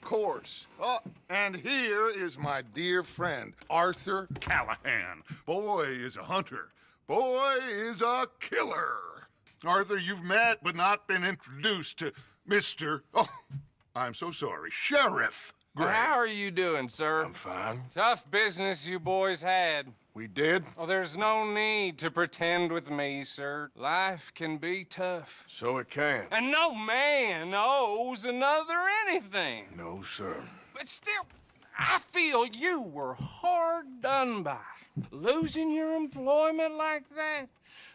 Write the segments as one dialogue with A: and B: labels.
A: course. Oh, and here is my dear friend, Arthur Callahan. Boy is a hunter. Boy is a killer. Arthur, you've met but not been introduced to Mr. Oh, I'm so sorry, Sheriff Gray.
B: How are you doing, sir?
C: I'm fine.
B: Tough business you boys had.
C: We did?
B: Oh, there's no need to pretend with me, sir. Life can be tough.
C: So it can.
B: And no man owes another anything.
C: No, sir.
B: But still, I feel you were hard done by. Losing your employment like that.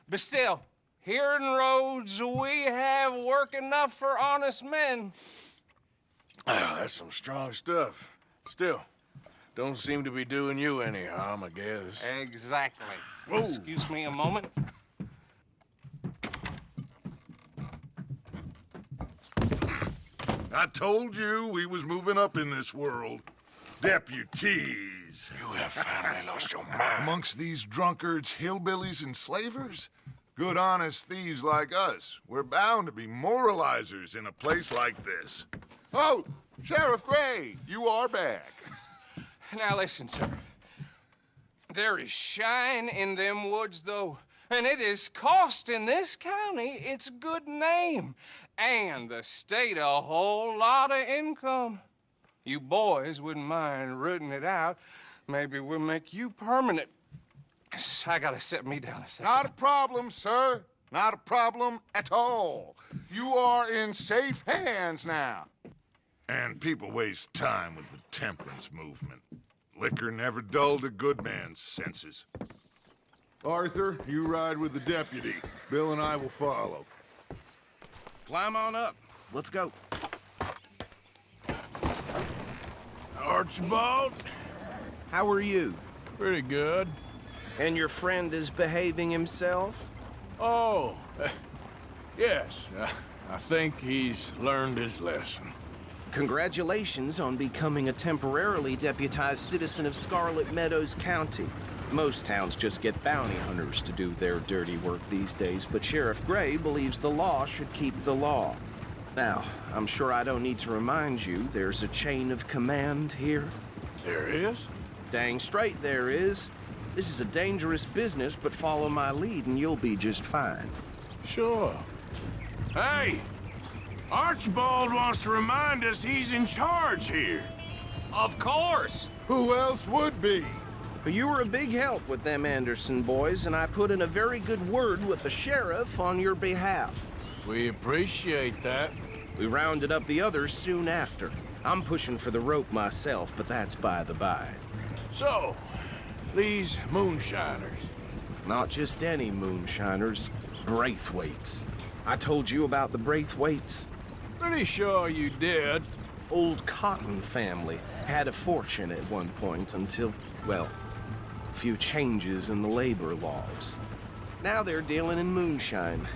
B: But still, here in Rhodes, we have work enough for honest men.
C: Oh, that's some strong stuff. Still, don't seem to be doing you any harm, I guess.
B: Exactly.
C: Whoa.
B: Excuse me a moment.
A: I told you we was moving up in this world. Deputies.
C: You have finally lost your mind.
A: Amongst these drunkards, hillbillies, and slavers? Good, honest thieves like us. We're bound to be moralizers in a place like this. Oh, Sheriff Gray, you are back.
B: Now listen, sir. There is shine in them woods, though, and it is costing this county its good name and the state a whole lot of income. You boys wouldn't mind rooting it out. Maybe we'll make you permanent. I gotta set me down a second.
A: Not a problem, sir. Not a problem at all. You are in safe hands now. And people waste time with the temperance movement. Liquor never dulled a good man's senses. Arthur, you ride with the deputy. Bill and I will follow.
D: Climb on up. Let's go.
C: Archibald?
D: How are you?
C: Pretty good.
D: And your friend is behaving himself?
C: Oh, yes. I think he's learned his lesson.
D: Congratulations on becoming a temporarily deputized citizen of Scarlet Meadows County. Most towns just get bounty hunters to do their dirty work these days, but Sheriff Gray believes the law should keep the law. Now, I'm sure I don't need to remind you there's a chain of command here.
C: There is?
D: Dang straight there is. This is a dangerous business, but follow my lead and you'll be just fine.
C: Sure. Hey! Archibald wants to remind us he's in charge here.
B: Of course.
A: Who else would be?
D: You were a big help with them Anderson boys, and I put in a very good word with the sheriff on your behalf.
C: We appreciate that.
D: We rounded up the others soon after. I'm pushing for the rope myself, but that's by the by.
C: So, these moonshiners.
D: Not just any moonshiners, Braithwaites. I told you about the Braithwaites.
C: Pretty sure you did.
D: Old Cotton family had a fortune at one point until, well, a few changes in the labor laws. Now they're dealing in moonshine.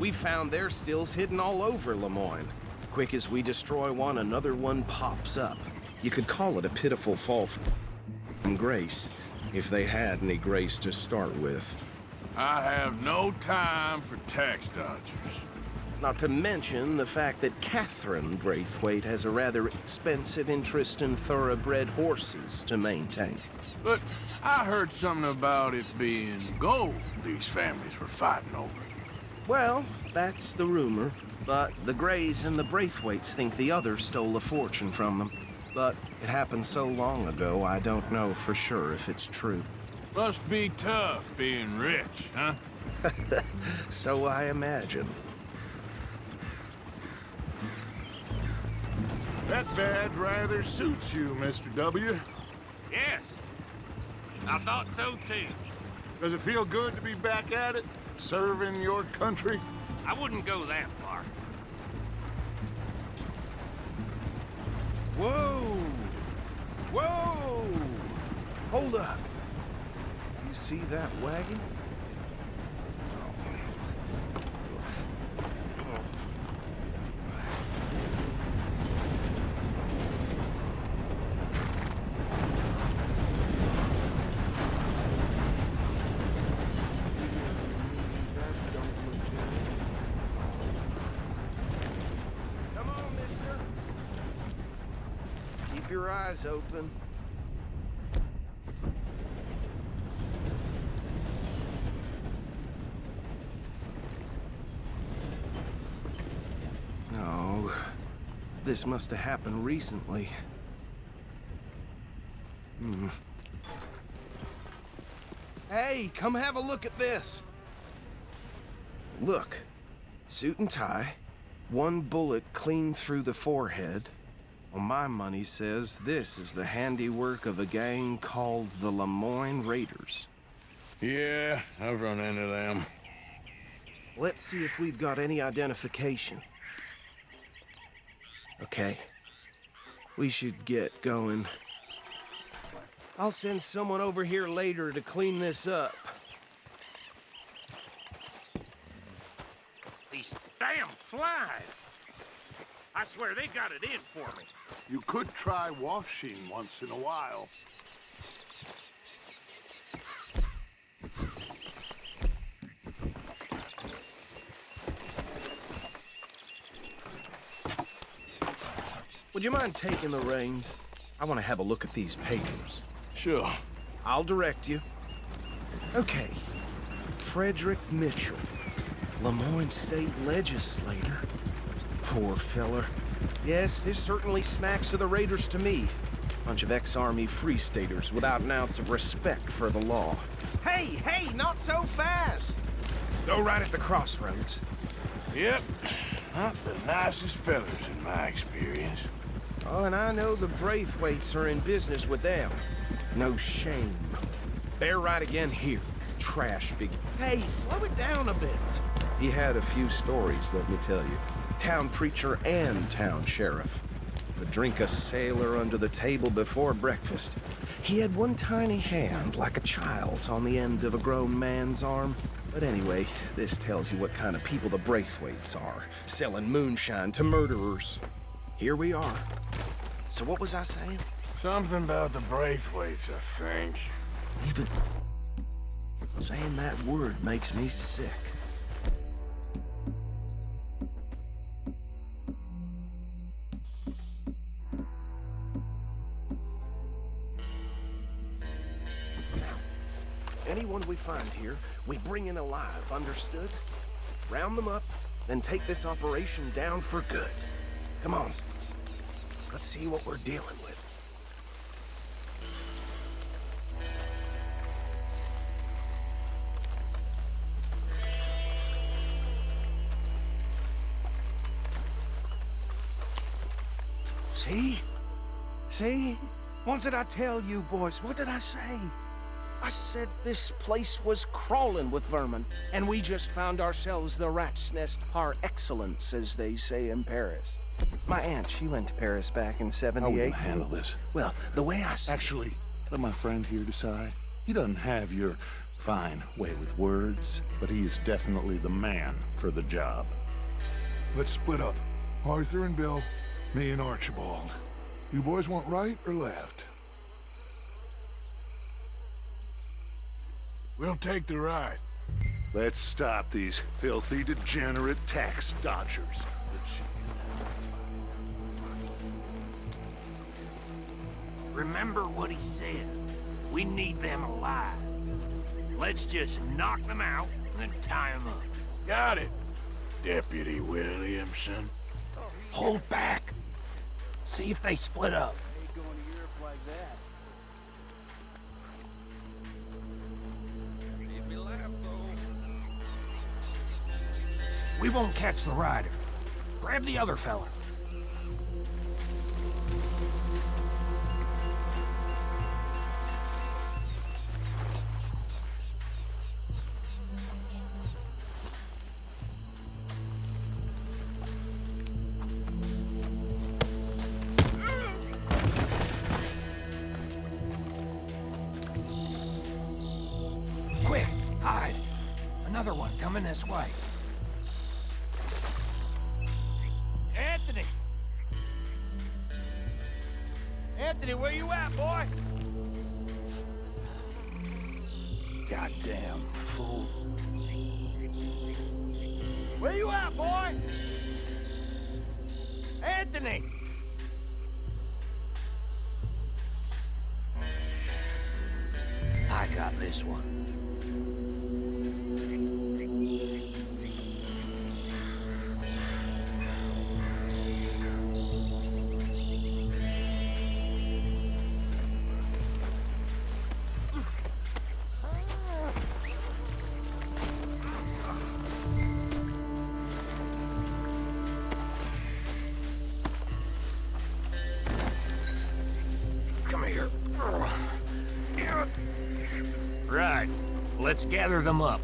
D: We found their stills hidden all over Lemoyne. Quick as we destroy one, another one pops up. You could call it a pitiful fall from grace, if they had any grace to start with.
C: I have no time for tax dodgers.
D: Not to mention the fact that Catherine Braithwaite has a rather expensive interest in thoroughbred horses to maintain.
C: But I heard something about it being gold these families were fighting over.
D: Well, that's the rumor. But the Grays and the Braithwaites think the other stole a fortune from them. But it happened so long ago, I don't know for sure if it's true.
C: Must be tough being rich, huh?
D: So I imagine.
A: That badge rather suits you, Mr. W.
E: Yes, I thought so too.
A: Does it feel good to be back at it, serving your country?
E: I wouldn't go that far.
D: Whoa! Whoa! Hold up. You see that wagon? keep your eyes open. No, this must have happened recently. Hey, come have a look at this. Look, suit and tie, one bullet clean through the forehead. Well, my money says this is the handiwork of a gang called the Lemoyne Raiders.
C: Yeah, I've run into them.
D: Let's see if we've got any identification. Okay, we should get going. I'll send someone over here later to clean this up.
E: These damn flies. I swear they got it in for me.
A: You could try washing once in a while.
D: Would you mind taking the reins? I want to have a look at these papers.
C: Sure.
D: I'll direct you. Okay. Frederick Mitchell, Lemoyne State Legislator. Poor feller. Yes, this certainly smacks of the Raiders to me. Bunch of ex-Army Free Staters without an ounce of respect for the law. Hey, not so fast! Go right at the crossroads.
C: Yep. Not the nicest fellas in my experience.
D: Oh, and I know the Braithwaites are in business with them. No shame. Bear right again here. Trash figure. Hey, slow it down a bit. He had a few stories, let me tell you. Town preacher and town sheriff. Could drink a sailor under the table before breakfast. He had one tiny hand, like a child's, on the end of a grown man's arm. But anyway, this tells you what kind of people the Braithwaites are. Selling moonshine to murderers. Here we are. So what was I saying?
C: Something about the Braithwaites, I think.
D: Even saying that word makes me sick. Anyone we find here, we bring in alive, understood? Round them up, then take this operation down for good. Come on. Let's see what we're dealing with. See? See? What did I tell you, boys? What did I say? I said this place was crawling with vermin, and we just found ourselves the rat's nest par excellence, as they say in Paris. My aunt, she went to Paris back in '78.
F: How are we gonna handle this?
D: Well, the way I see
F: Actually, let my friend here decide. He doesn't have your fine way with words, but he is definitely the man for the job.
A: Let's split up. Arthur and Bill, me and Archibald. You boys want right or left?
C: We'll take the ride.
F: Let's stop these filthy, degenerate tax dodgers.
E: Remember what he said. We need them alive. Let's just knock them out and then tie them up.
C: Got it, Deputy Williamson.
E: Hold back. See if they split up. We won't catch the rider. Grab the other fella. Quick, hide. Another one coming this way. Anthony! Anthony, where you at, boy?
F: Goddamn fool.
E: Where you at, boy? Anthony! got this one. Come here. Right. Let's gather them up.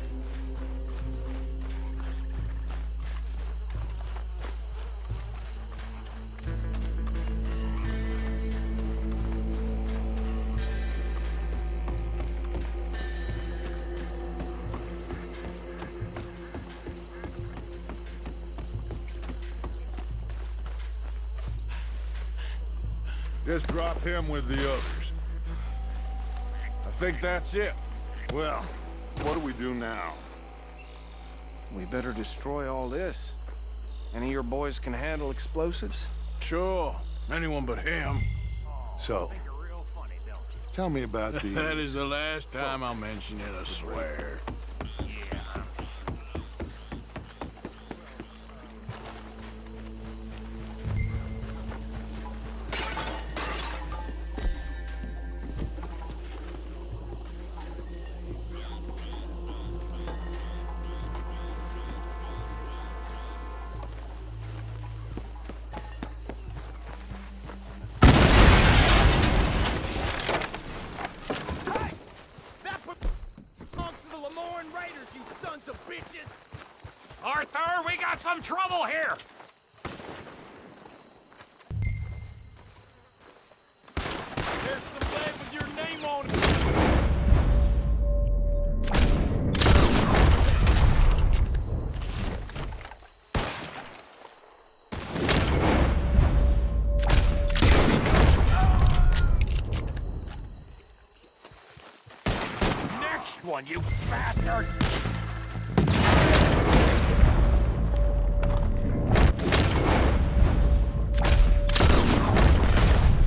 A: Just drop him with the others.
C: I think that's it.
A: Well, what do we do now?
D: We better destroy all this. Any of your boys can handle explosives?
C: Sure. Anyone but him.
F: So, tell me about the...
C: That is the last time I'll mention it, I swear.
E: Arthur, we got some trouble here!
C: There's some flag with your name on it.
E: Next one, you bastard!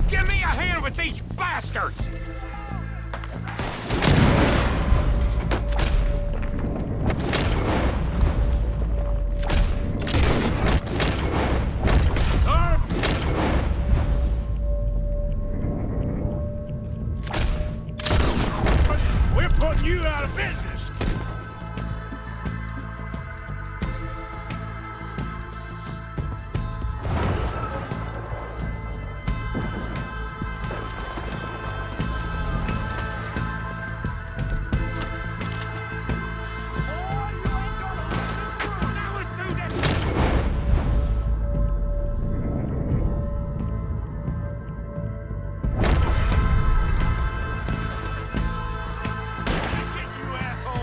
E: Give me a hand with these bastards!
C: We're putting you out of business.
E: Now let's do this!
A: Get you, asshole!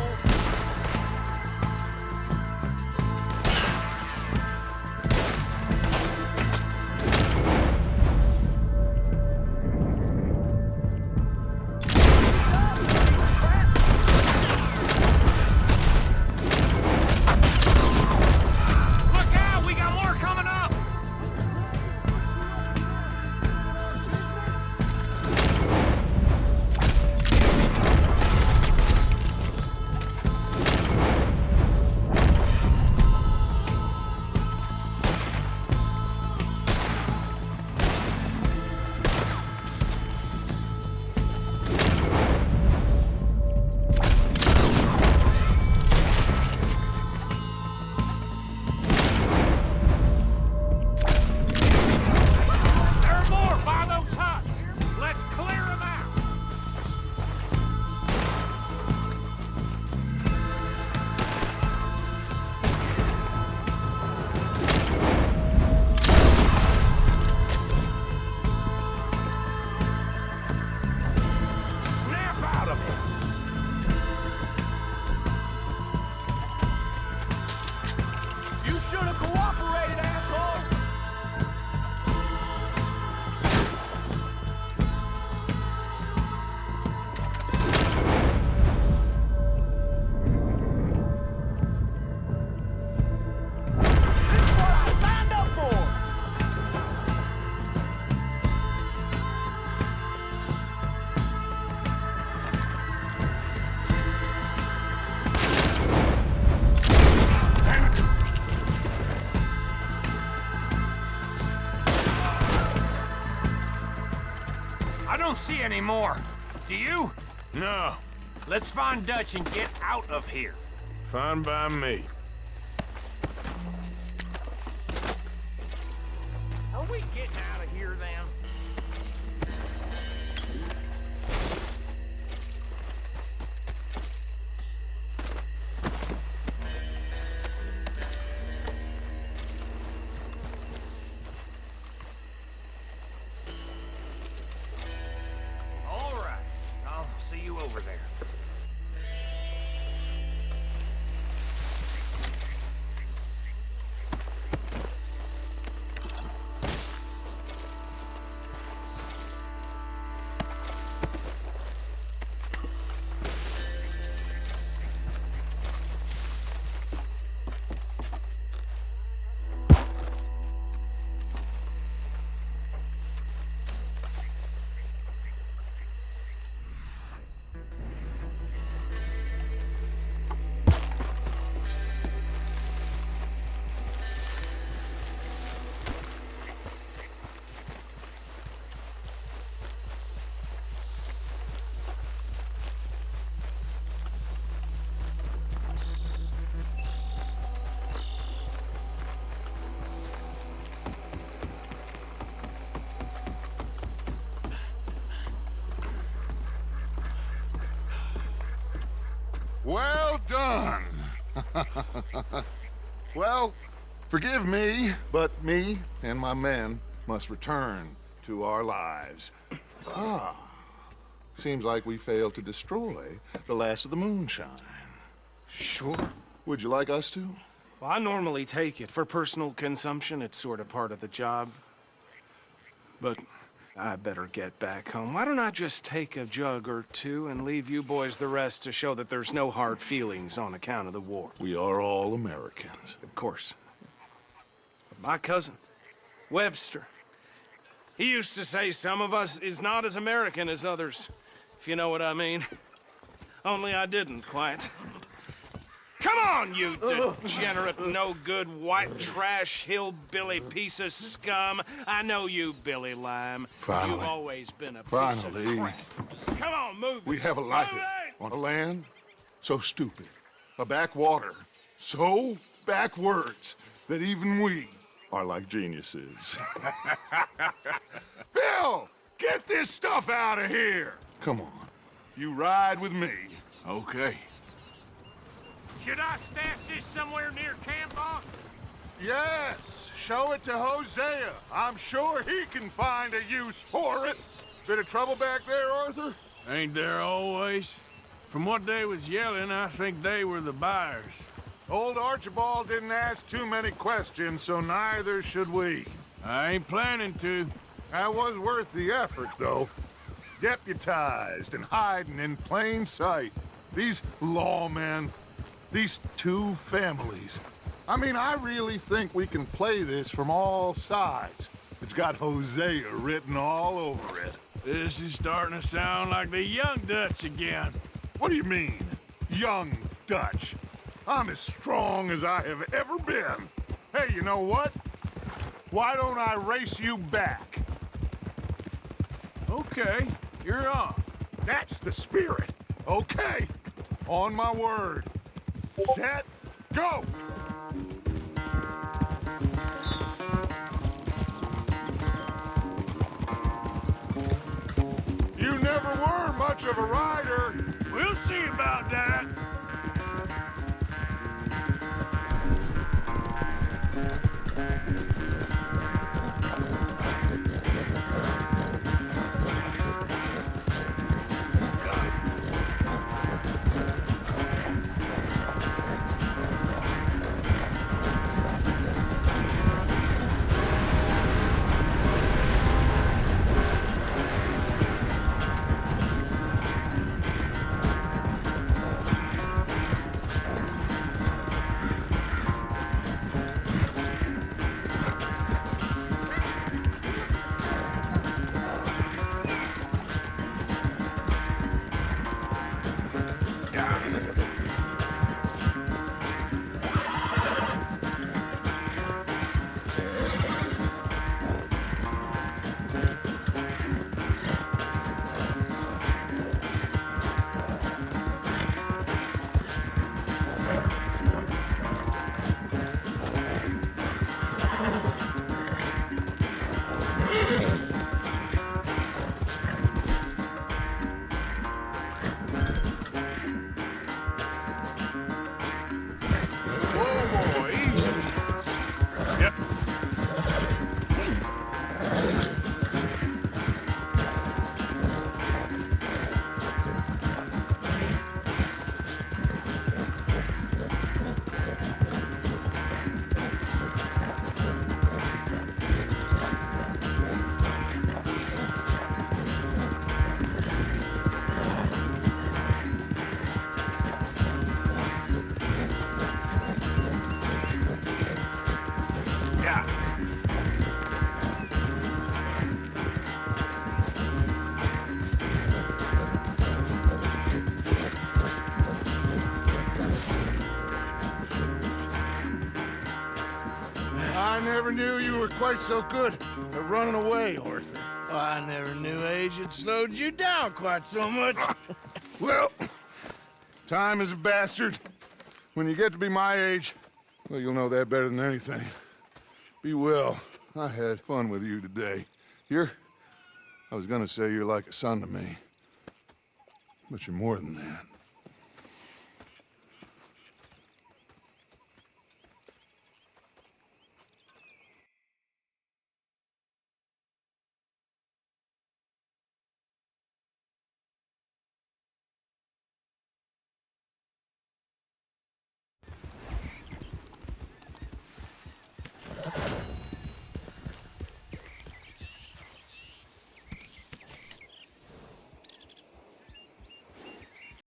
E: don't see any more. Do you?
C: No,
E: Let's find Dutch and get out of here.
C: fine by me.
E: Are we getting out of here then? All right. I'll see you over there.
A: Well done. Well, forgive me, but me and my men must return to our lives. Ah, seems like we failed to destroy the last of the moonshine.
D: Sure.
A: Would you like us to?
D: Well, I normally take it. For personal consumption, it's sort of part of the job. But I better get back home. Why don't I just take a jug or two and leave you boys the rest to show that there's no hard feelings on account of the war?
A: We are all Americans.
D: Of course. But my cousin, Webster, he used to say some of us is not as American as others, if you know what I mean. Only I didn't quite. Come on, you degenerate, no-good, white trash, hillbilly piece of scum. I know you, Billy Lime.
A: Finally.
D: You've always been a piece
A: Finally.
D: of crap. Come on, move
A: We
D: it.
A: have a life
D: Move it!
A: on a land so stupid, a backwater so backwards that even we are like geniuses. Bill, get this stuff out of here. Come on, you ride with me.
C: Okay.
E: Should I stash this somewhere near camp, boss?
A: Yes, show it to Hosea. I'm sure he can find a use for it. Bit of trouble back there, Arthur?
C: Ain't there always? From what they was yelling, I think they were the buyers.
A: Old Archibald didn't ask too many questions, so neither should we.
C: I ain't planning to.
A: That was worth the effort, though. Deputized and hiding in plain sight. These lawmen, these two families. I mean, I really think we can play this from all sides. It's got Hosea written all over it.
C: This is starting to sound like the young Dutch again.
A: What do you mean, young Dutch? I'm as strong as I have ever been. Hey, you know what? Why don't I race you back?
C: Okay, you're on.
A: That's the spirit. Okay, on my word. Set, go! You never were much of a rider.
C: We'll see about that.
A: knew you were quite so good at running away, Arthur.
C: Oh, I never knew age had slowed you down quite so much.
A: Well, time is a bastard. When you get to be my age, well, you'll know that better than anything. Be well. I had fun with you today. I was gonna say you're like a son to me, but you're more than that.